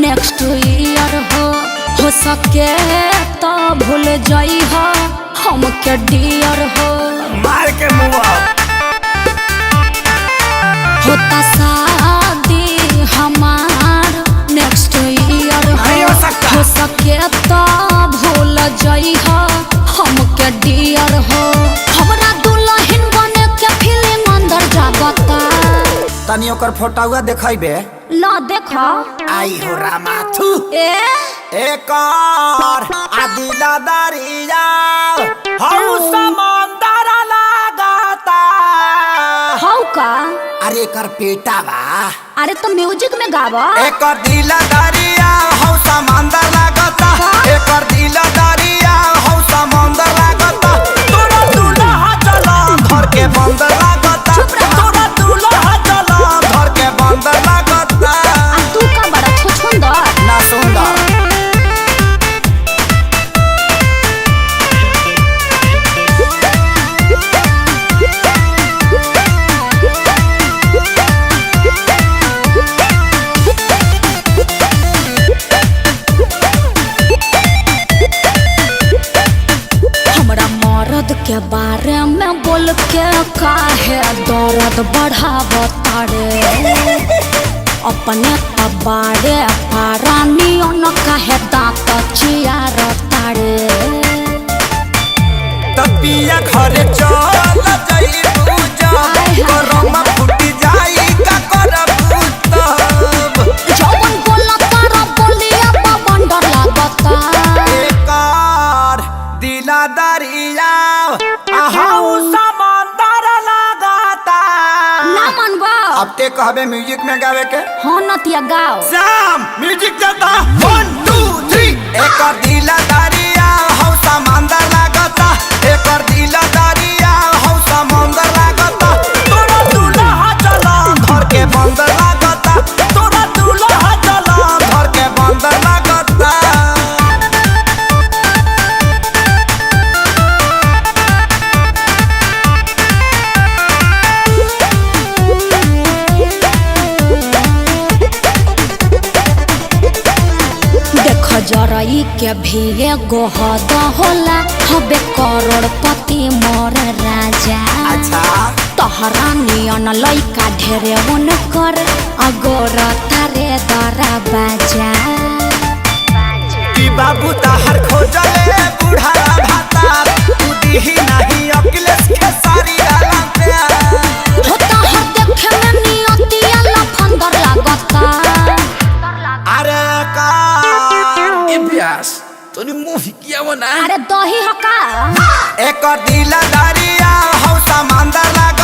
next year हो सके तो भूल जाई हो हमके डियर हो मार के मुआ होता शादी हमार नेक्स्ट ईयर हो सके तो भूल जाई हो हमके डियर हो हमरा दुल्हन बने के फिल्म अंदर जागता तनी ओकर फोटोवा देखाइबे ला देखा आई हो रामाथु एक और आदिला दरिया हौ समंदर लागता हौ का अरे कर पेटा बा अरे तो म्यूजिक में गावा एक और दिला दरिया हौ समंदर लागता एक और दिला दरिया हौ समंदर लागता तोरा दूल्हा चला घर के बंदर लागता तोरा दूल्हा चला घर के बंदर लागता तू का बड़ा सुंदर ना सुंदर हमरा मर्द के बारे में बोल के काहे दर्द बढ़ावता रे अपने तबाड़े पारानी न काहे दांत चियारता रे तपिया घरे चल जाई पूजा करम फुटी जाई का करबू तब जवन बोला तारा बोलिया बंदर लागता एकर दिला दरिया आहू समंदर लागता ना मनबा अब ते कहबे म्यूजिक में गावे के हो नतिया गाओ शाम म्यूजिक देता 1 2 3 एकर दिला दरिया हौ समंदर लागता एकर दिला दरिया हौ समंदर लागता तोरा दूल्हा चला घर के बंदर लागता तोरा दूल्हा चला घर के बंदर लागता देख जरई के भी एगो हद होला हबे करोड़पति मोर राजा अच्छा तोहरा नियन लइका ढेरे मन कर अगोर तारे दरा बाजा कि बाबू ताहर खोजले बूढ़ा भाता तू दिही नहीं अखिलेश के सारी डाला प्यार होता हर देखे में नियतिया लफंदर लागता अरे का इब्यास तोनी मुंह किया वो ना अरे दही हका एक दिला दरिया हौ समंदर लाग